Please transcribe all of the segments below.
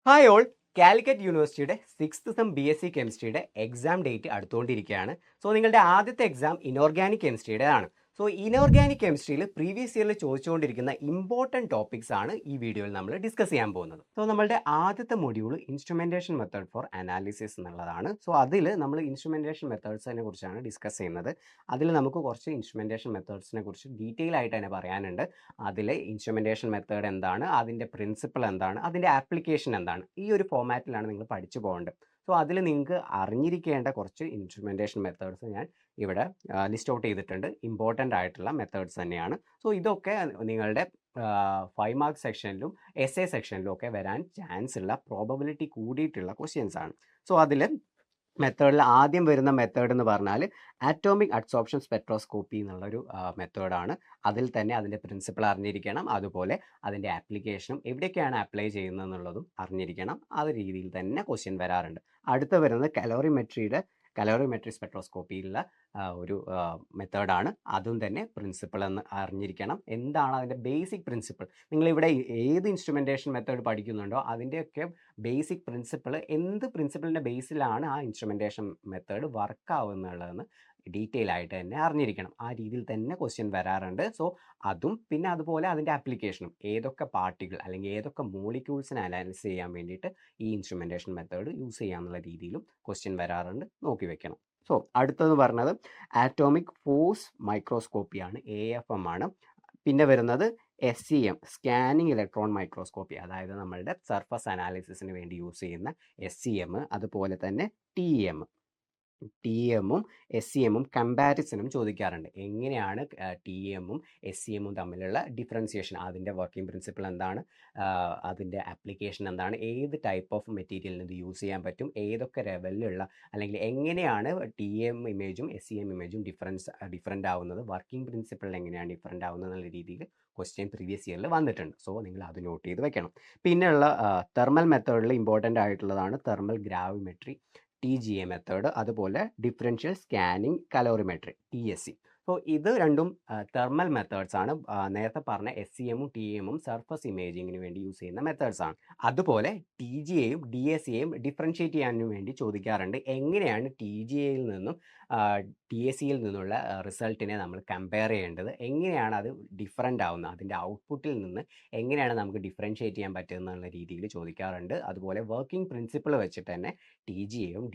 Hi all. Calicut യൂണിവേഴ്സിറ്റിയുടെ sixth sem BSc കെമിസ്ട്രിയുടെ exam date അടുത്തുകൊണ്ടിരിക്കുകയാണ്. സോ നിങ്ങളുടെ ആദ്യത്തെ എക്സാം ഇനോർഗാനിക് കെമിസ്ട്രിയുടെ ആണ്. സോ ഇനോർഗാനിക് കെമിസ്ട്രിയിൽ പ്രീവിയസ് ഇയറിൽ ചോദിച്ചുകൊണ്ടിരിക്കുന്ന ഇമ്പോർട്ടൻറ്റ് ടോപ്പിക്സ് ആണ് ഈ വീഡിയോയിൽ നമ്മൾ ഡിസ്കസ് ചെയ്യാൻ പോകുന്നത്. സോ നമ്മളുടെ ആദ്യത്തെ module instrumentation method for analysis എന്നുള്ളതാണ്. സോ അതിൽ നമ്മൾ ഇൻസ്ട്രുമെൻറ്റേഷൻ മെത്തേഡ്സിനെ കുറിച്ചാണ് ഡിസ്കസ് ചെയ്യുന്നത്. അതിൽ നമുക്ക് കുറച്ച് ഇൻസ്ട്രുമെൻറ്റേഷൻ മെത്തേഡ്സിനെ കുറിച്ച് ഡീറ്റെയിൽ ആയിട്ട് തന്നെ പറയാനുണ്ട്. അതിൽ ഇൻസ്ട്രുമെൻറ്റേഷൻ മെത്തേഡ് എന്താണ്, അതിൻ്റെ പ്രിൻസിപ്പിൾ എന്താണ്, അതിൻ്റെ ആപ്ലിക്കേഷൻ എന്താണ്, ഈ ഒരു ഫോമാറ്റിലാണ് നിങ്ങൾ പഠിച്ചു പോകേണ്ടത്. സോ അതിൽ നിങ്ങൾക്ക് അറിഞ്ഞിരിക്കേണ്ട കുറച്ച് ഇൻസ്ട്രുമെൻറ്റേഷൻ മെത്തേഡ്സ് ഞാൻ ഇവിടെ ലിസ്റ്റ് ഔട്ട് ചെയ്തിട്ടുണ്ട്. ഇമ്പോർട്ടൻ്റ് ആയിട്ടുള്ള മെത്തേഡ്സ് തന്നെയാണ്. സോ ഇതൊക്കെ നിങ്ങളുടെ 5 മാർക്ക് സെക്ഷനിലും സെക്ഷനിലും ഒക്കെ വരാൻ ചാൻസ് ഉള്ള പ്രോബബിലിറ്റി കൂടിയിട്ടുള്ള ക്വസ്റ്റ്യൻസ് ആണ്. സോ അതിൽ മെത്തേഡിൽ ആദ്യം വരുന്ന മെത്തേഡ് എന്ന് പറഞ്ഞാൽ ആറ്റോമിക് അഡ്സോർപ്ഷൻ സ്പെക്ട്രോസ്കോപ്പി എന്നുള്ളൊരു മെത്തേഡാണ്. അതിൽ തന്നെ അതിൻ്റെ പ്രിൻസിപ്പിൾ അറിഞ്ഞിരിക്കണം, അതുപോലെ അതിൻ്റെ ആപ്ലിക്കേഷനും എവിടെയൊക്കെയാണ് അപ്ലൈ ചെയ്യുന്നത് എന്നുള്ളതും അറിഞ്ഞിരിക്കണം. ആ രീതിയിൽ തന്നെ ക്വസ്റ്റ്യൻ വരാറുണ്ട്. അടുത്ത വരുന്നത് കലോറിമെട്രി സ്പെക്ട്രോസ്കോപ്പിയിലുള്ള ഒരു മെത്തേഡാണ്. അതും തന്നെ പ്രിൻസിപ്പിൾ എന്ന് അറിഞ്ഞിരിക്കണം. എന്താണ് അതിൻ്റെ ബേസിക് പ്രിൻസിപ്പിൾ, നിങ്ങളിവിടെ ഏത് ഇൻസ്ട്രുമെൻറ്റേഷൻ മെത്തേഡ് പഠിക്കുന്നുണ്ടോ അതിൻ്റെയൊക്കെ ബേസിക് പ്രിൻസിപ്പിൾ, എന്ത് പ്രിൻസിപ്പിളിൻ്റെ ബേസിലാണ് ആ ഇൻസ്ട്രുമെൻറ്റേഷൻ മെത്തേഡ് വർക്ക് ആവുന്നുള്ളതെന്ന് ഡീറ്റെയിൽ ആയിട്ട് തന്നെ അറിഞ്ഞിരിക്കണം. ആ രീതിയിൽ തന്നെ ക്വസ്റ്റ്യൻ വരാറുണ്ട്. സോ അതും പിന്നെ അതുപോലെ അതിൻ്റെ ആപ്ലിക്കേഷനും, ഏതൊക്കെ പാർട്ടികൾ അല്ലെങ്കിൽ ഏതൊക്കെ മോളിക്യൂൾസിനെ അനാലിസിസ് ചെയ്യാൻ വേണ്ടിയിട്ട് ഈ ഇൻസ്ട്രുമെൻറ്റേഷൻ മെത്തേഡ് യൂസ് ചെയ്യാന്നുള്ള രീതിയിലും ക്വസ്റ്റ്യൻ വരാറുണ്ട്. നോക്കി വെക്കണം. സോ അടുത്തത് പറഞ്ഞത് ആറ്റോമിക് ഫോഴ്സ് മൈക്രോസ്കോപ്പിയാണ്, AFM ആണ്. പിന്നെ വരുന്നത് SEM, സ്കാനിങ് ഇലക്ട്രോൺ മൈക്രോസ്കോപ്പി, അതായത് നമ്മളുടെ സർഫസ് അനാലിസിസിന് വേണ്ടി യൂസ് ചെയ്യുന്ന SEM. അതുപോലെ തന്നെ TEMഉം SEMഉം കമ്പാരിസണും ചോദിക്കാറുണ്ട്. എങ്ങനെയാണ് TEMഉം SEMഉം തമ്മിലുള്ള ഡിഫറൻസിയേഷൻ, അതിൻ്റെ വർക്കിംഗ് പ്രിൻസിപ്പിൾ എന്താണ്, അതിൻ്റെ ആപ്ലിക്കേഷൻ എന്താണ്, ഏത് ടൈപ്പ് ഓഫ് മെറ്റീരിയലിന് ഇത് യൂസ് ചെയ്യാൻ പറ്റും, ഏതൊക്കെ ലെവലിലുള്ള അല്ലെങ്കിൽ എങ്ങനെയാണ് TEM ഇമേജും SEM ഇമേജും ഡിഫറൻ്റ് ആവുന്നത്, വർക്കിംഗ് പ്രിൻസിപ്പിൾ എങ്ങനെയാണ് ഡിഫറൻ്റ് ആവുന്നത് എന്നുള്ള രീതിയിൽ ക്വസ്റ്റ്യൻ പ്രീവിയസ് ഇയറിൽ വന്നിട്ടുണ്ട്. സോ നിങ്ങൾ അത് നോട്ട് ചെയ്ത് വെക്കണം. പിന്നെയുള്ള തെർമൽ മെത്തേഡിൽ ഇമ്പോർട്ടൻ്റ് ആയിട്ടുള്ളതാണ് തെർമൽ ഗ്രാവിമെട്രി, TGA മെത്തേഡ്, അതുപോലെ differential scanning calorimetry, TSC. So ഇത് രണ്ടും തെർമൽ മെത്തേഡ്സ് ആണ്. നേരത്തെ പറഞ്ഞ SEMഉം TEMഉം സർഫസ് ഇമേജിങ്ങിന് വേണ്ടി യൂസ് ചെയ്യുന്ന മെത്തേഡ്സ് ആണ്. അതുപോലെ TGAയും DSAയും ഡിഫറൻഷ്യേറ്റ് ചെയ്യാനും വേണ്ടി ചോദിക്കാറുണ്ട്. എങ്ങനെയാണ് TGAയിൽ നിന്നും TSCയിൽ നിന്നുള്ള റിസൾട്ടിനെ നമ്മൾ കമ്പയർ ചെയ്യേണ്ടത്, എങ്ങനെയാണ് അത് ഡിഫറൻ്റ് ആവുന്നത്, അതിൻ്റെ ഔട്ട്പുട്ടിൽ നിന്ന് എങ്ങനെയാണ് നമുക്ക് ഡിഫറൻഷ്യേറ്റ് ചെയ്യാൻ പറ്റുക എന്നുള്ള രീതിയിൽ ചോദിക്കാറുണ്ട്. അതുപോലെ വർക്കിംഗ് പ്രിൻസിപ്പിൾ വെച്ചിട്ട് തന്നെ TGAയും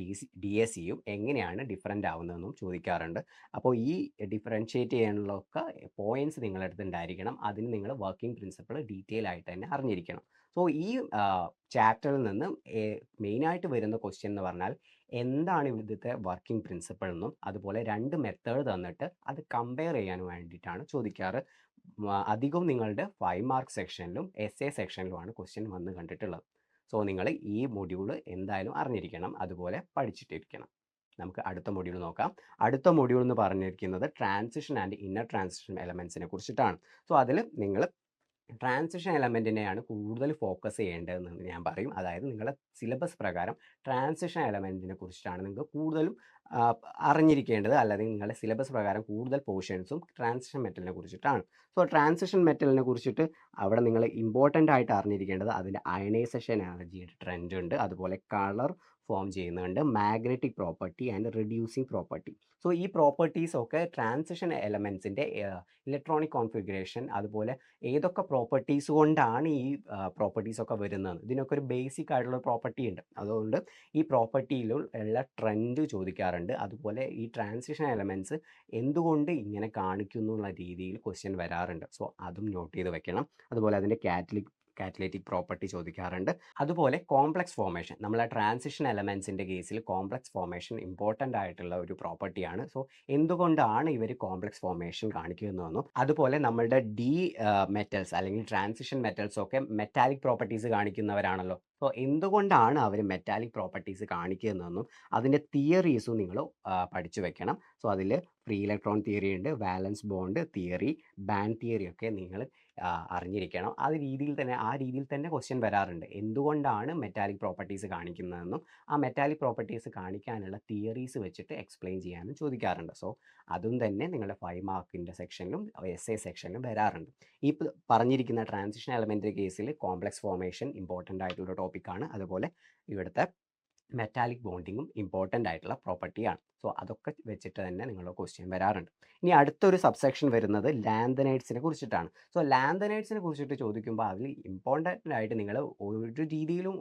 DSCയും എങ്ങനെയാണ് ഡിഫറൻ്റ് ആവുന്നതെന്നും ചോദിക്കാറുണ്ട്. അപ്പോൾ ഈ ഡിഫറൻഷ്യേറ്റ് ചെയ്യാനുള്ളൊക്കെ പോയിന്റ്സ് നിങ്ങളുടെ അടുത്ത് ഉണ്ടായിരിക്കണം. അതിന് നിങ്ങൾ വർക്കിംഗ് പ്രിൻസിപ്പിൾ ഡീറ്റെയിൽ ആയിട്ട് തന്നെ അറിഞ്ഞിരിക്കണം. സോ ഈ ചാപ്റ്ററിൽ നിന്ന് മെയിനായിട്ട് വരുന്ന ക്വസ്റ്റ്യൻ എന്ന് പറഞ്ഞാൽ എന്താണ് ഇവിടുത്തെ വർക്കിംഗ് പ്രിൻസിപ്പിൾ എന്നും, അതുപോലെ 2 മെത്തേഡ് തന്നിട്ട് അത് കമ്പയർ ചെയ്യാൻ വേണ്ടിയിട്ടാണ് ചോദിക്കാറ്. അധികവും നിങ്ങളുടെ 5 മാർക്ക് സെക്ഷനിലും സെക്ഷനിലുമാണ് ക്വസ്റ്റ്യൻ വന്ന് കണ്ടിട്ടുള്ളത്. സോ നിങ്ങൾ ഈ മൊഡ്യൂൾ എന്തായാലും അറിഞ്ഞിരിക്കണം, അതുപോലെ പഠിച്ചിട്ടിരിക്കണം. നമുക്ക് അടുത്ത മൊഡ്യൂൾ നോക്കാം. അടുത്ത മൊഡ്യൂൾ എന്ന് പറഞ്ഞിരിക്കുന്നത് ട്രാൻസിഷൻ ആൻഡ് ഇന്നർ ട്രാൻസിഷൻ എലമെൻസിനെ കുറിച്ചിട്ടാണ്. സോ അതിൽ നിങ്ങൾ ട്രാൻസിഷൻ എലമെൻറ്റിനെയാണ് കൂടുതൽ ഫോക്കസ് ചെയ്യേണ്ടതെന്ന് ഞാൻ പറയും. അതായത് നിങ്ങളുടെ സിലബസ് പ്രകാരം ട്രാൻസിഷൻ എലമെൻറ്റിനെ കുറിച്ചിട്ടാണ് നിങ്ങൾക്ക് കൂടുതലും അറിഞ്ഞിരിക്കേണ്ടത്. അല്ലെങ്കിൽ നിങ്ങളുടെ സിലബസ് പ്രകാരം കൂടുതൽ പോർഷൻസും ട്രാൻസിഷൻ മെറ്റലിനെ കുറിച്ചിട്ടാണ്. സോ ട്രാൻസിഷൻ മെറ്റലിനെ കുറിച്ചിട്ട് അവിടെ നിങ്ങൾ ഇമ്പോർട്ടൻ്റ് ആയിട്ട് അറിഞ്ഞിരിക്കേണ്ടത് അതിൻ്റെ അയണൈസേഷൻ എനർജിയുടെ ട്രെൻഡ് ഉണ്ട്, അതുപോലെ കളർ ഫോം ചെയ്യുന്നുണ്ട്, magnetic property and reducing property. So ഈ പ്രോപ്പർട്ടീസ് ഒക്കെ ട്രാൻസിഷൻ എലമെൻസിൻ്റെ ഇലക്ട്രോണിക് കോൺഫിഗറേഷൻ, അതുപോലെ ഏതൊക്കെ പ്രോപ്പർട്ടീസ് കൊണ്ടാണ് ഈ പ്രോപ്പർട്ടീസ് ഒക്കെ വരുന്നത്, ഇതിനൊക്കെ ഒരു ബേസിക് ആയിട്ടുള്ള പ്രോപ്പർട്ടി ഉണ്ട്. അതുകൊണ്ട് ഈ പ്രോപ്പർട്ടിയിലുള്ള ട്രെൻഡ് ചോദിക്കാറുണ്ട്. അതുപോലെ ഈ ട്രാൻസിഷൻ എലമെൻറ്റ്സ് എന്തുകൊണ്ട് ഇങ്ങനെ കാണിക്കുന്നു എന്നുള്ള രീതിയിൽ ക്വസ്റ്റ്യൻ വരാറുണ്ട്. സോ അതും നോട്ട് ചെയ്ത് വെക്കണം. അതുപോലെ അതിൻ്റെ കാറ്റലിറ്റിക് പ്രോപ്പർട്ടി ചോദിക്കാറുണ്ട്. അതുപോലെ കോംപ്ലക്സ് ഫോർമേഷൻ, നമ്മളെ ട്രാൻസിഷൻ എലമെൻസിൻ്റെ കേസിൽ കോംപ്ലക്സ് ഫോർമേഷൻ ഇമ്പോർട്ടൻ്റ് ആയിട്ടുള്ള ഒരു പ്രോപ്പർട്ടിയാണ്. സോ എന്തുകൊണ്ടാണ് ഇവർ കോംപ്ലക്സ് ഫോർമേഷൻ കാണിക്കുന്നതെന്നും, അതുപോലെ നമ്മളുടെ മെറ്റൽസ് അല്ലെങ്കിൽ ട്രാൻസിഷൻ മെറ്റൽസ് ഒക്കെ മെറ്റാലിക് പ്രോപ്പർട്ടീസ് കാണിക്കുന്നവരാണല്ലോ. സോ എന്തുകൊണ്ടാണ് അവർ മെറ്റാലിക് പ്രോപ്പർട്ടീസ് കാണിക്കുന്നതെന്നും അതിൻ്റെ തിയറീസും നിങ്ങൾ പഠിച്ചു വെക്കണം. സോ അതിൽ ഫ്രീ ഇലക്ട്രോൺ തിയറി ഉണ്ട്, വാലൻസ് ബോണ്ട് തിയറി, ബാൻഡ് തിയറി ഒക്കെ നിങ്ങൾ അറിഞ്ഞിരിക്കണം. ആ രീതിയിൽ തന്നെ ക്വസ്റ്റ്യൻ വരാറുണ്ട്. എന്തുകൊണ്ടാണ് മെറ്റാലിക് പ്രോപ്പർട്ടീസ് കാണിക്കുന്നതെന്നും ആ മെറ്റാലിക് പ്രോപ്പർട്ടീസ് കാണിക്കാനുള്ള തിയറീസ് വെച്ചിട്ട് എക്സ്പ്ലെയിൻ ചെയ്യാനും ചോദിക്കാറുണ്ട്. സോ അതും തന്നെ നിങ്ങളുടെ 5 മാർക്കിൻ്റെ സെക്ഷനിലും എസ്എ സെക്ഷനിലും വരാറുണ്ട്. ഈ പറഞ്ഞിരിക്കുന്ന ട്രാൻസിഷൻ എലമെൻ്റ് കേസിൽ കോംപ്ലക്സ് ഫോർമേഷൻ ഇമ്പോർട്ടൻ്റ് ആയിട്ടുള്ള ടോപ്പിക്കാണ്. അതുപോലെ ഇവിടുത്തെ മെറ്റാലിക് ബോണ്ടിങ്ങും ഇമ്പോർട്ടൻ്റ് ആയിട്ടുള്ള പ്രോപ്പർട്ടിയാണ്. സോ അതൊക്കെ വെച്ചിട്ട് തന്നെ നിങ്ങളുടെ ക്വസ്റ്റ്യൻ വരാറുണ്ട്. ഇനി അടുത്തൊരു സബ്സെക്ഷൻ വരുന്നത് ലാന്തനൈഡ്സിനെ കുറിച്ചിട്ടാണ്. സോ ലാന്തനൈഡ്സിനെ കുറിച്ചിട്ട് ചോദിക്കുമ്പോൾ അതിൽ ഇമ്പോർട്ടൻ്റ് ആയിട്ട് നിങ്ങൾ ഒരു രീതിയിലും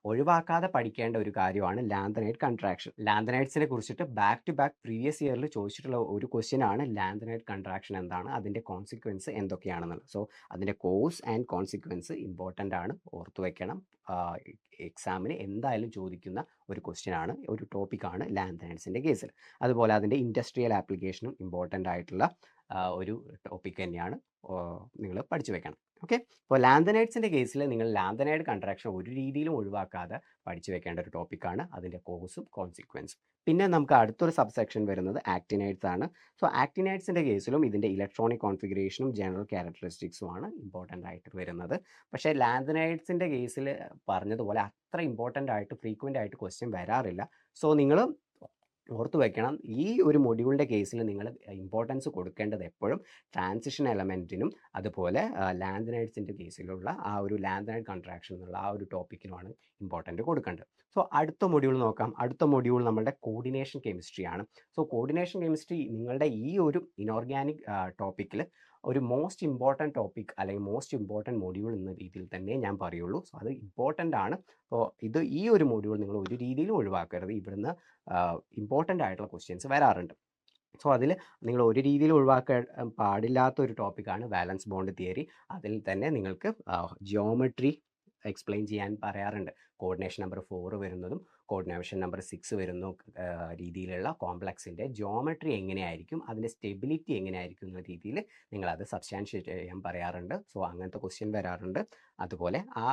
ഒഴിവാക്കാതെ പഠിക്കേണ്ട ഒരു കാര്യമാണ് ലാന്തനൈഡ് കൺട്രാക്ഷൻ. ലാന്തനൈഡ്സിനെ കുറിച്ചിട്ട് ബാക്ക് ടു ബാക്ക് പ്രീവിയസ് ഇയറിൽ ചോദിച്ചിട്ടുള്ള ഒരു ക്വസ്റ്റ്യൻ ആണ് ലാന്തനൈഡ് കൺട്രാക്ഷൻ എന്താണ്, അതിൻ്റെ കോൺസിക്വൻസ് എന്തൊക്കെയാണെന്നുള്ളത്. സോ അതിൻ്റെ കോസ് ആൻഡ് കോൺസിക്വൻസ് ഇമ്പോർട്ടൻ്റ് ആണ്, ഓർത്തു വയ്ക്കണം. എക്സാമിന് എന്തായാലും ചോദിക്കുന്ന ഒരു ക്വസ്റ്റ്യൻ ആണ്, ഒരു ടോപ്പിക്കാണ് ലാന്തനൈഡ്സിൻ്റെ കേസിൽ. അതുപോലെ അതിൻ്റെ ഇൻഡസ്ട്രിയൽ ആപ്ലിക്കേഷനും ഇമ്പോർട്ടൻ്റ് ആയിട്ടുള്ള ഒരു ടോപ്പിക് തന്നെയാണ്, നിങ്ങൾ പഠിച്ചു വെക്കണം. ഓക്കെ, അപ്പോൾ ലാന്തനൈഡ്സിൻ്റെ കേസിൽ നിങ്ങൾ ലാന്തനൈഡ് കൺട്രാക്ഷൻ ഒരു രീതിയിലും ഒഴിവാക്കാതെ പഠിച്ചു വെക്കേണ്ട ഒരു ടോപ്പിക്കാണ്, അതിൻ്റെ കോഴ്സും കോൺസിക്വൻസും. പിന്നെ നമുക്ക് അടുത്തൊരു സബ്സെക്ഷൻ വരുന്നത് ആക്ടിനൈഡ്സ് ആണ്. സോ ആക്ടിനൈഡ്സിൻ്റെ കേസിലും ഇതിൻ്റെ ഇലക്ട്രോണിക് കോൺഫിഗറേഷനും ജനറൽ ക്യാരക്ടറിസ്റ്റിക്സുമാണ് ഇമ്പോർട്ടൻ്റ് ആയിട്ട് വരുന്നത്. പക്ഷേ ലാന്തനൈഡ്സിൻ്റെ കേസിൽ പറഞ്ഞതുപോലെ അത്ര ഇമ്പോർട്ടൻ്റ് ആയിട്ട് ഫ്രീക്വൻ്റ് ആയിട്ട് ക്വസ്റ്റ്യൻ വരാറില്ല. സോ നിങ്ങൾ ഓർത്ത് വയ്ക്കണം, ഈ ഒരു മൊഡ്യൂളിൻ്റെ കേസിൽ നിങ്ങൾ ഇമ്പോർട്ടൻസ് കൊടുക്കേണ്ടത് എപ്പോഴും ട്രാൻസിഷൻ എലമെൻറ്റിനും അതുപോലെ ലാന്തനൈഡ്സിൻ്റെ കേസിലുള്ള ആ ഒരു ലാന്തനൈഡ് കൺട്രാക്ഷൻ എന്നുള്ള ആ ഒരു ടോപ്പിക്കിനുമാണ് ഇമ്പോർട്ടൻ്റ് കൊടുക്കേണ്ടത്. സോ അടുത്ത മൊഡ്യൂൾ നോക്കാം. അടുത്ത മൊഡ്യൂൾ നമ്മുടെ കോർഡിനേഷൻ കെമിസ്ട്രി ആണ്. സോ കോർഡിനേഷൻ കെമിസ്ട്രി നിങ്ങളുടെ ഈ ഒരു ഇനോർഗാനിക് ടോപ്പിക്കിൽ ഒരു മോസ്റ്റ് ഇമ്പോർട്ടൻറ്റ് ടോപ്പിക് അല്ലെങ്കിൽ മോസ്റ്റ് ഇമ്പോർട്ടൻറ്റ് മൊഡ്യൂൾ എന്ന രീതിയിൽ തന്നെ ഞാൻ പറയുള്ളൂ. സോ അത് ഇമ്പോർട്ടൻ്റ് ആണ്. അപ്പോൾ ഈ ഒരു മൊഡ്യൂൾ നിങ്ങൾ ഒരു രീതിയിലും ഒഴിവാക്കരുത്. ഇവിടുന്ന് ഇമ്പോർട്ടൻ്റ് ആയിട്ടുള്ള ക്വസ്റ്റ്യൻസ് വരാറുണ്ട്. സോ അതിൽ നിങ്ങൾ ഒരു രീതിയിൽ ഒഴിവാക്കാൻ പാടില്ലാത്ത ഒരു ടോപ്പിക്കാണ് വാലൻസ് ബോണ്ട് തിയറി. അതിൽ തന്നെ നിങ്ങൾക്ക് ജിയോമെട്രി എക്സ്പ്ലെയിൻ ചെയ്യാൻ പറയാറുണ്ട്. കോർഡിനേഷൻ നമ്പർ 4 വരുന്നതും കോർഡിനേഷൻ നമ്പർ 6 വരുന്ന രീതിയിലുള്ള കോംപ്ലക്സിൻ്റെ ജിയോമെട്രി എങ്ങനെയായിരിക്കും, അതിൻ്റെ സ്റ്റെബിലിറ്റി എങ്ങനെയായിരിക്കും എന്ന രീതിയിൽ നിങ്ങളത് സബ്സ്റ്റാൻഷിയേറ്റ് ചെയ്യാൻ പറയാറുണ്ട്. സോ അങ്ങനത്തെ ക്വസ്റ്റ്യൻ വരാറുണ്ട്. അതുപോലെ ആ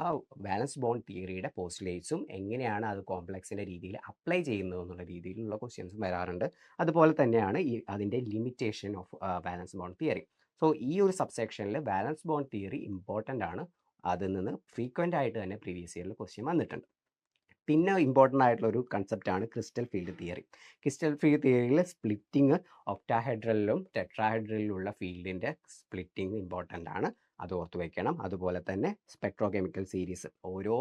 വാലൻസ് ബോണ്ട് തിയറിയുടെ പോസ്റ്റുലേറ്റ്സും എങ്ങനെയാണ് അത് കോംപ്ലക്സിൻ്റെ രീതിയിൽ അപ്ലൈ ചെയ്യുന്നത് എന്നുള്ള രീതിയിലുള്ള ക്വസ്റ്റ്യൻസും വരാറുണ്ട്. അതുപോലെ തന്നെയാണ് അതിൻ്റെ limitation of വാലൻസ് bond theory. So ഈ ഒരു സബ്സെക്ഷനിൽ വാലൻസ് ബോണ്ട് തിയറി ഇമ്പോർട്ടൻ്റ് ആണ്. അതിൽ നിന്ന് ഫ്രീക്വൻ്റ് ആയിട്ട് തന്നെ പ്രീവിയസ് ഇയറിൽ ക്വസ്റ്റ്യൻ വന്നിട്ടുണ്ട്. പിന്നെ ഇമ്പോർട്ടൻ്റ് ആയിട്ടുള്ള ഒരു കൺസെപ്റ്റാണ് crystal field theory. Crystal field തിയറിയിൽ സ്പ്ലിറ്റിങ് ഒക്ടാഹെഡ്രലിലും ടെട്രാഹെഡ്രലിലുള്ള ഫീൽഡിൻ്റെ സ്പ്ലിറ്റിംഗ് ഇമ്പോർട്ടൻ്റ് ആണ്, അത് ഓർത്ത് വയ്ക്കണം. അതുപോലെ തന്നെ സ്പെക്ട്രോകെമിക്കൽ സീരീസ്, ഓരോ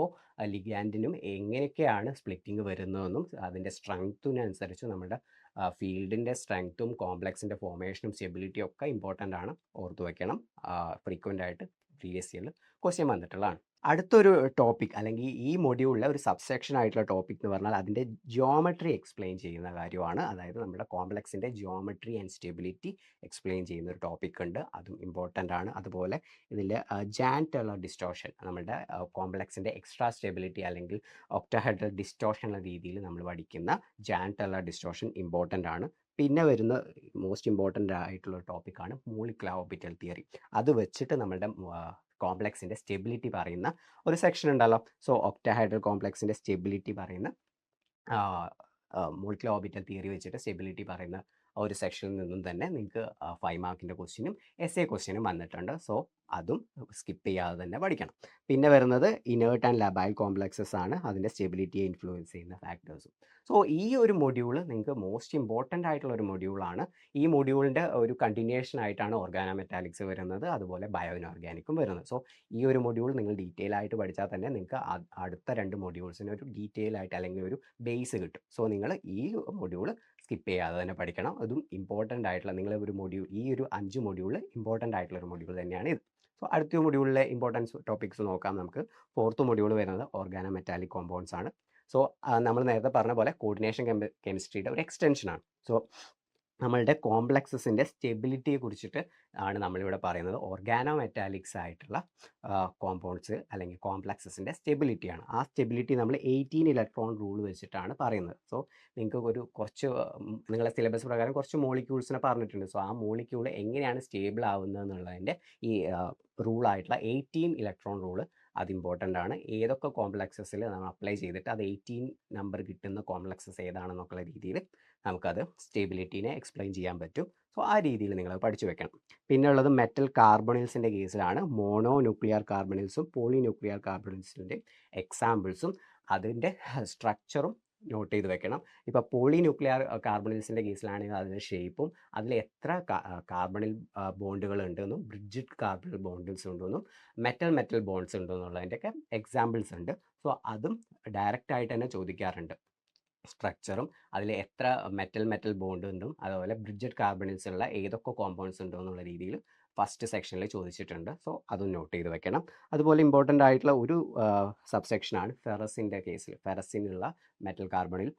ലിഗാൻഡിനും എങ്ങനെയൊക്കെയാണ് സ്പ്ലിറ്റിംഗ് വരുന്നതെന്നും അതിൻ്റെ സ്ട്രെങ്ത്തിനനുസരിച്ച് നമ്മുടെ ഫീൽഡിൻ്റെ സ്ട്രെങ്ത്തും കോംപ്ലക്സിൻ്റെ ഫോർമേഷനും സ്റ്റെബിലിറ്റിയും ഒക്കെ ഇമ്പോർട്ടൻ്റ് ആണ്, ഓർത്ത് വയ്ക്കണം. ഫ്രീക്വൻ്റ് ആയിട്ട് പ്രീവിയസ് ഇയറിൽ ക്വസ്റ്റ്യൻ വന്നിട്ടുള്ളതാണ്. അടുത്തൊരു ടോപ്പിക് അല്ലെങ്കിൽ ഈ മൊഡ്യൂളിലെ ഒരു സബ്സെക്ഷൻ ആയിട്ടുള്ള ടോപ്പിക് എന്ന് പറഞ്ഞാൽ അതിൻ്റെ ജിയോമെട്രി എക്സ്പ്ലെയിൻ ചെയ്യുന്ന കാര്യമാണ്. അതായത് നമ്മുടെ കോംപ്ലക്സിൻ്റെ ജിയോമെട്രി ആൻഡ് സ്റ്റെബിലിറ്റി എക്സ്പ്ലെയിൻ ചെയ്യുന്ന ഒരു ടോപ്പിക് ഉണ്ട്, അതും ഇമ്പോർട്ടൻ്റ് ആണ്. അതുപോലെ ഇതിൽ ജാൻ ടെയ്ലർ ഡിസ്റ്റോർഷൻ, നമ്മുടെ കോംപ്ലക്സിൻ്റെ എക്സ്ട്രാ സ്റ്റെബിലിറ്റി അല്ലെങ്കിൽ ഒക്ടാഹെഡ്രൽ ഡിസ്റ്റോർഷൻ എന്ന രീതിയിൽ നമ്മൾ പഠിക്കുന്ന ജാൻ ടെയ്ലർ ഡിസ്റ്റോർഷൻ ഇമ്പോർട്ടൻ്റ് ആണ്. പിന്നെ വരുന്ന മോസ്റ്റ് ഇമ്പോർട്ടൻ്റ് ആയിട്ടുള്ള ടോപ്പിക്കാണ് മോളിക്കുലർ ഓർബിറ്റൽ തിയറി. അത് വെച്ചിട്ട് നമ്മുടെ കോംപ്ലക്സിൻ്റെ സ്റ്റെബിലിറ്റി പറയുന്ന ഒരു സെക്ഷൻ ഉണ്ടല്ലോ. സോ ഒക്ടാഹൈഡ്രൽ കോംപ്ലക്സിൻ്റെ സ്റ്റെബിലിറ്റി പറയുന്ന മോളിക്കുലർ ഓർബിറ്റൽ തിയറി വെച്ചിട്ട് സ്റ്റെബിലിറ്റി പറയുന്ന ഒരു സെക്ഷനിൽ നിന്നും തന്നെ നിങ്ങൾക്ക് 5 മാർക്കിൻ്റെ ക്വസ്റ്റ്യനും എസ്എ ക്വസ്റ്റ്യനും വന്നിട്ടുണ്ട്. സോ അതും സ്കിപ്പ് ചെയ്യാതെ തന്നെ പഠിക്കണം. പിന്നെ വരുന്നത് ഇനേർട്ട് ആൻഡ് ലബൈൽ കോംപ്ലക്സസ് ആണ്, അതിൻ്റെ സ്റ്റെബിലിറ്റിയെ ഇൻഫ്ലുവൻസ് ചെയ്യുന്ന ഫാക്ടേഴ്സും. സോ ഈ ഒരു മൊഡ്യൂൾ നിങ്ങൾക്ക് മോസ്റ്റ് ഇമ്പോർട്ടൻ്റ് ആയിട്ടുള്ള ഒരു മൊഡ്യൂളാണ്. ഈ മൊഡ്യൂളിൻ്റെ ഒരു കണ്ടിന്യൂഷൻ ആയിട്ടാണ് ഓർഗാനോമെറ്റാലിക്സ് വരുന്നത്, അതുപോലെ ബയോ ഇനോർഗാനിക്കും വരുന്നത്. സോ ഈ ഒരു മൊഡ്യൂൾ നിങ്ങൾ ഡീറ്റെയിൽ ആയിട്ട് പഠിച്ചാൽ തന്നെ നിങ്ങൾക്ക് അടുത്ത 2 മൊഡ്യൂൾസിന് ഒരു ഡീറ്റെയിൽ ആയിട്ട് അല്ലെങ്കിൽ ഒരു ബേസ് കിട്ടും. സോ നിങ്ങൾ ഈ മൊഡ്യൂൾ സ്കിപ്പ് ചെയ്യാതെ തന്നെ പഠിക്കണം. അതും ഇമ്പോർട്ടൻ്റ് ആയിട്ടുള്ള ഈ ഒരു 5 മൊഡ്യൂൾ ഇമ്പോർട്ടൻ്റ് ആയിട്ടുള്ള ഒരു മൊഡ്യൂൾ തന്നെയാണ് ഇത്. സോ അടുത്ത മൊഡ്യൂളിലെ ഇമ്പോർട്ടൻസ് ടോപ്പിക്സ് നോക്കാം നമുക്ക്. 4th മൊഡ്യൂൾ വരുന്നത് ഓർഗാനോമെറ്റാലിക് കോമ്പൗണ്ട്സ് ആണ്. സോ നമ്മൾ നേരത്തെ പറഞ്ഞ പോലെ കോർഡിനേഷൻ കെമിസ്ട്രിയുടെ ഒരു എക്സ്റ്റൻഷനാണ്. സോ നമ്മളുടെ കോംപ്ലക്സസിൻ്റെ സ്റ്റെബിലിറ്റിയെ കുറിച്ചിട്ട് ആണ് നമ്മളിവിടെ പറയുന്നത്. ഓർഗാനോമെറ്റാലിക്സ് ആയിട്ടുള്ള കോമ്പൗണ്ട്സ് അല്ലെങ്കിൽ കോംപ്ലക്സസിൻ്റെ സ്റ്റെബിലിറ്റിയാണ്. ആ സ്റ്റെബിലിറ്റി നമ്മൾ 18 ഇലക്ട്രോൺ റൂൾ വെച്ചിട്ടാണ് പറയുന്നത്. സോ നിങ്ങൾക്ക് കുറച്ച് നിങ്ങളുടെ സിലബസ് പ്രകാരം കുറച്ച് മോളിക്യൂൾസിനെ പറഞ്ഞിട്ടുണ്ട്. സോ ആ മോളിക്യൂൾ എങ്ങനെയാണ് സ്റ്റേബിൾ ആവുന്നത് എന്നുള്ളതിൻ്റെ ഈ റൂളായിട്ടുള്ള 18 ഇലക്ട്രോൺ റൂൾ അത് ഇമ്പോർട്ടൻ്റ് ആണ്. ഏതൊക്കെ കോംപ്ലക്സസിൽ നമ്മൾ അപ്ലൈ ചെയ്തിട്ട് അത് 18 നമ്പർ കിട്ടുന്ന കോംപ്ലക്സസ് ഏതാണെന്നൊക്കെയുള്ള രീതിയിൽ നമുക്കത് സ്റ്റേബിലിറ്റീനെ എക്സ്പ്ലെയിൻ ചെയ്യാൻ പറ്റും. സോ ആ രീതിയിൽ നിങ്ങൾ പഠിച്ചു വെക്കണം. പിന്നെ ഉള്ളത് മെറ്റൽ കാർബണിൽസിൻ്റെ കേസിലാണ്. മോണോ ന്യൂക്ലിയർ കാർബണിൽസും പോളി ന്യൂക്ലിയർ കാർബണിൽസിൻ്റെ എക്സാമ്പിൾസും അതിൻ്റെ സ്ട്രക്ചറും നോട്ട് ചെയ്ത് വെക്കണം. ഇപ്പോൾ പോളി ന്യൂക്ലിയർ കാർബണിൽസിൻ്റെ കേസിലാണെങ്കിൽ അതിൻ്റെ ഷേപ്പും അതിൽ എത്ര കാർബണിൽ ബോണ്ടുകൾ ഉണ്ടെന്നും ബ്രിഡ്ജഡ് കാർബണിൽ ബോണ്ടിൽസ് ഉണ്ടെന്നും മെറ്റൽ ബോണ്ട്സ് ഉണ്ടെന്നുള്ളതിൻ്റെയൊക്കെ എക്സാമ്പിൾസ് ഉണ്ട്. സോ അതും ഡയറക്റ്റ് ആയിട്ട് തന്നെ ചോദിക്കാറുണ്ട്. സ്ട്രക്ചറും അതിൽ എത്ര മെറ്റൽ ബോണ്ട് ഉണ്ടും അതുപോലെ ബ്രിഡ്ജഡ് കാർബണിൽസ് ഉള്ള ഏതൊക്കെ കോമ്പൗണ്ട്സ് ഉണ്ടോ എന്നുള്ള രീതിയിൽ ഫസ്റ്റ് സെക്ഷനിൽ ചോദിച്ചിട്ടുണ്ട്. സോ അതും നോട്ട് ചെയ്ത് വെക്കണം. അതുപോലെ ഇമ്പോർട്ടൻ്റ് ആയിട്ടുള്ള ഒരു സബ്സെക്ഷനാണ് ഫെറസിൻ്റെ കേസിൽ. ഫെറസിനുള്ള മെറ്റൽ കാർബണിൽ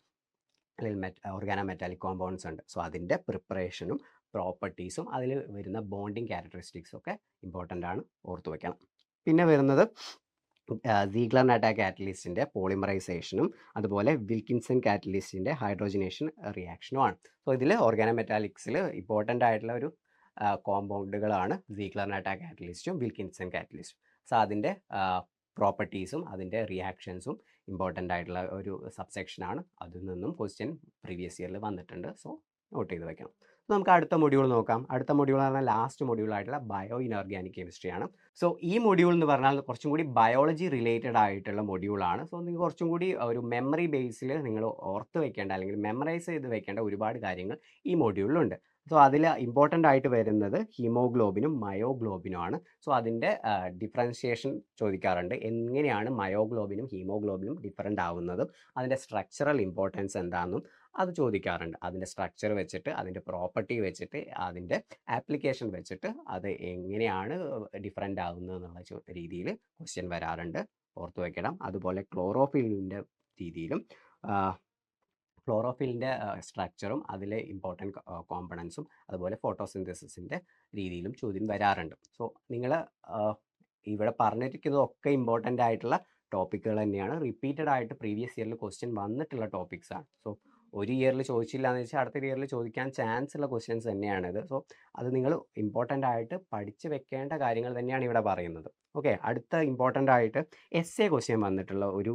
അല്ലെങ്കിൽ ഓർഗാനോ മെറ്റാലിക് കോമ്പൗണ്ട്സ് ഉണ്ട്. സോ അതിൻ്റെ പ്രിപ്പറേഷനും പ്രോപ്പർട്ടീസും അതിൽ വരുന്ന ബോണ്ടിങ് ക്യാരക്ടറിസ്റ്റിക്സും ഒക്കെ ഇമ്പോർട്ടൻ്റ് ആണ്, ഓർത്തു വെക്കണം. പിന്നെ വരുന്നത് സീഗ്ലർ-നാട്ട കാറ്റലിസ്റ്റിൻ്റെ പോളിമറൈസേഷനും അതുപോലെ വിൽക്കിൻസൺ കാറ്റലിസ്റ്റിൻ്റെ ഹൈഡ്രോജനേഷൻ റിയാക്ഷനുമാണ്. സോ ഇതിൽ ഓർഗാനോ മെറ്റാലിക്സിൽ ഇമ്പോർട്ടൻ്റ് ആയിട്ടുള്ള ഒരു കോമ്പൗണ്ടുകളാണ് സീഗ്ലർ-നാട്ട കാറ്റലിസ്റ്റും വിൽക്കിൻസൺ കാറ്റലിസ്റ്റും. സോ അതിൻ്റെ പ്രോപ്പർട്ടീസും അതിൻ്റെ റിയാക്ഷൻസും ഇമ്പോർട്ടൻ്റ് ആയിട്ടുള്ള ഒരു സബ്സെക്ഷനാണ്. അതിൽ നിന്നും ക്വസ്റ്റ്യൻ പ്രീവിയസ് ഇയറിൽ വന്നിട്ടുണ്ട്. സോ നോട്ട് ചെയ്ത് വെക്കണം. നമുക്ക് അടുത്ത മൊഡ്യൂൾ നോക്കാം. അടുത്ത മൊഡ്യൂൾ പറഞ്ഞാൽ ലാസ്റ്റ് മൊഡ്യൂൾ ആയിട്ടുള്ള ബയോ ഇനോർഗാനിക് കെമിസ്ട്രിയാണ്. സോ ഈ മൊഡ്യൂൾ എന്ന് പറഞ്ഞാൽ കുറച്ചും കൂടി ബയോളജി റിലേറ്റഡ് ആയിട്ടുള്ള മൊഡ്യൂളാണ്. സോ നിങ്ങൾ കുറച്ചും കൂടി ഒരു മെമ്മറി ബേസിൽ നിങ്ങൾ ഓർത്ത് വെക്കേണ്ട അല്ലെങ്കിൽ മെമ്മറൈസ് ചെയ്ത് വെക്കേണ്ട ഒരുപാട് കാര്യങ്ങൾ ഈ മൊഡ്യൂളിലുണ്ട്. സോ അതിൽ ഇമ്പോർട്ടൻ്റ് ആയിട്ട് വരുന്നത് ഹീമോഗ്ലോബിനും മയോഗ്ലോബിനും ആണ്. സോ അതിൻ്റെ ഡിഫറൻഷിയേഷൻ ചോദിക്കാറുണ്ട്. എങ്ങനെയാണ് മയോഗ്ലോബിനും ഹീമോഗ്ലോബിനും ഡിഫറൻ്റ് ആവുന്നതും അതിൻ്റെ സ്ട്രക്ചറൽ ഇമ്പോർട്ടൻസ് എന്താണെന്നും അത് ചോദിക്കാറുണ്ട്. അതിൻ്റെ സ്ട്രക്ചർ വെച്ചിട്ട് അതിൻ്റെ പ്രോപ്പർട്ടി വെച്ചിട്ട് അതിൻ്റെ ആപ്ലിക്കേഷൻ വെച്ചിട്ട് അത് എങ്ങനെയാണ് ഡിഫറൻ്റ് ആവുന്നത് എന്നുള്ള രീതിയിൽ ക്വസ്റ്റ്യൻ വരാറുണ്ട്, ഓർത്തു വെക്കണം. അതുപോലെ ക്ലോറോഫിലിൻ്റെ രീതിയിലും ക്ലോറോഫിലിൻ്റെ സ്ട്രക്ചറും അതിലെ ഇമ്പോർട്ടൻറ്റ് കോമ്പണൻസും അതുപോലെ ഫോട്ടോസിന്തസിസിൻ്റെ രീതിയിലും ചോദ്യം വരാറുണ്ട്. സോ നിങ്ങൾ ഇവിടെ പറഞ്ഞിരിക്കുന്നതൊക്കെ ഇമ്പോർട്ടൻ്റ് ആയിട്ടുള്ള ടോപ്പിക്കുകൾ തന്നെയാണ്. റിപ്പീറ്റഡ് ആയിട്ട് പ്രീവിയസ് ഇയറിൽ ക്വസ്റ്റ്യൻ വന്നിട്ടുള്ള ടോപ്പിക്സാണ്. സോ ഒരു ഇയറിൽ ചോദിച്ചില്ല എന്ന് വെച്ചാൽ അടുത്ത ഇയറിൽ ചോദിക്കാൻ ചാൻസ് ഉള്ള ക്വസ്റ്റ്യൻസ് തന്നെയാണിത്. സോ അത് നിങ്ങൾ ഇമ്പോർട്ടൻ്റ് ആയിട്ട് പഠിച്ച് വെക്കേണ്ട കാര്യങ്ങൾ തന്നെയാണ് ഇവിടെ പറയുന്നത്. ഓക്കെ, അടുത്ത ഇമ്പോർട്ടൻ്റ് ആയിട്ട് എസ് എ ക്വസ്റ്റ്യൻ വന്നിട്ടുള്ള ഒരു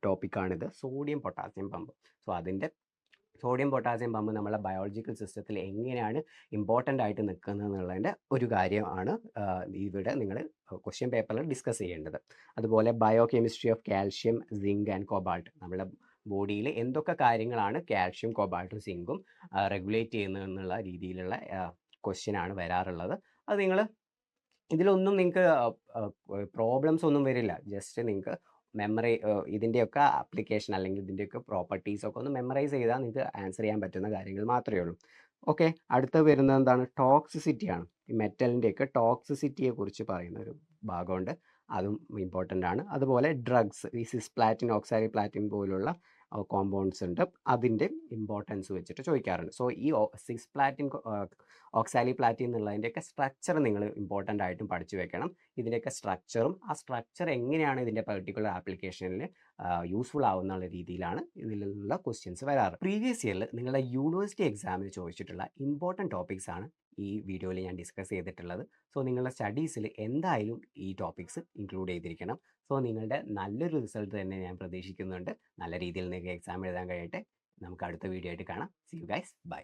ടോപ്പിക്കാണിത്, സോഡിയം പൊട്ടാസ്യം പമ്പ്. സോ അതിൻ്റെ സോഡിയം പൊട്ടാസ്യം പമ്പ് നമ്മളെ ബയോളജിക്കൽ സിസ്റ്റത്തിൽ എങ്ങനെയാണ് ഇമ്പോർട്ടൻ്റ് ആയിട്ട് നിൽക്കുന്നത് എന്നുള്ളതിൻ്റെ ഒരു കാര്യമാണ് ഇവിടെ നിങ്ങൾ ക്വസ്റ്റ്യൻ പേപ്പറിൽ ഡിസ്കസ് ചെയ്യേണ്ടത്. അതുപോലെ bio chemistry of calcium, zinc and cobalt. നമ്മുടെ ബോഡിയിൽ എന്തൊക്കെ കാര്യങ്ങളാണ് കാൽഷ്യം, കോബാൾട്ടും സിങ്കും റെഗുലേറ്റ് ചെയ്യുന്നത് എന്നുള്ള രീതിയിലുള്ള ക്വസ്റ്റ്യൻ ആണ് വരാറുള്ളത്. അത് നിങ്ങൾ ഇതിലൊന്നും നിങ്ങൾക്ക് പ്രോബ്ലംസ് ഒന്നും വരില്ല. ജസ്റ്റ് നിങ്ങൾക്ക് മെമ്മറി ഇതിൻ്റെയൊക്കെ ആപ്ലിക്കേഷൻ അല്ലെങ്കിൽ ഇതിൻ്റെയൊക്കെ പ്രോപ്പർട്ടീസൊക്കെ ഒന്ന് മെമ്മറൈസ് ചെയ്താൽ നിങ്ങൾക്ക് ആൻസർ ചെയ്യാൻ പറ്റുന്ന കാര്യങ്ങൾ മാത്രമേ ഉള്ളൂ. ഓക്കെ, അടുത്ത വരുന്നത് എന്താണ്? ടോക്സിസിറ്റിയാണ്. ഈ മെറ്റലിൻ്റെയൊക്കെ ടോക്സിസിറ്റിയെ കുറിച്ച് പറയുന്ന ഒരു ഭാഗമുണ്ട്, അതും ഇമ്പോർട്ടൻ്റ് ആണ്. അതുപോലെ ഡ്രഗ്സ്, ഈ സിസ്പ്ലാറ്റിൻ, ഓക്സാലിപ്ലാറ്റിൻ പോലുള്ള കോമ്പൗണ്ട്സ് ഉണ്ട്, അതിൻ്റെ ഇമ്പോർട്ടൻസ് വെച്ചിട്ട് ചോദിക്കാറുണ്ട്. സോ ഈ സിസ്പ്ലാറ്റിൻ, ഓക്സാലിപ്ലാറ്റിൻ എന്നുള്ളതിൻ്റെയൊക്കെ സ്ട്രക്ചർ നിങ്ങൾ ഇമ്പോർട്ടൻ്റ് ആയിട്ടും പഠിച്ചു വെക്കണം. ഇതിൻ്റെയൊക്കെ സ്ട്രക്ചറും ആ സ്ട്രക്ചർ എങ്ങനെയാണ് ഇതിൻ്റെ പെർട്ടിക്കുലർ ആപ്ലിക്കേഷനിൽ യൂസ്ഫുൾ ആവുന്ന രീതിയിലാണ് ഇതിലുള്ള ക്വസ്റ്റ്യൻസ് വരാറ്. പ്രീവിയസ് ഇയറിൽ നിങ്ങളുടെ യൂണിവേഴ്സിറ്റി എക്സാമിന് ചോദിച്ചിട്ടുള്ള ഇമ്പോർട്ടൻറ്റ് ടോപ്പിക്സ് ആണ് ഈ വീഡിയോയിൽ ഞാൻ ഡിസ്കസ് ചെയ്തിട്ടുള്ളത്. സോ നിങ്ങളുടെ സ്റ്റഡീസിൽ എന്തായാലും ഈ ടോപ്പിക്സ് ഇൻക്ലൂഡ് ചെയ്തിരിക്കണം. സോ നിങ്ങളുടെ നല്ലൊരു റിസൾട്ട് തന്നെ ഞാൻ പ്രതീക്ഷിക്കുന്നുണ്ട്. നല്ല രീതിയിൽ നിങ്ങൾക്ക് എക്സാം എഴുതാൻ കഴിയട്ടെ. നമുക്ക് അടുത്ത വീഡിയോ ആയിട്ട് കാണാം. See you guys, by.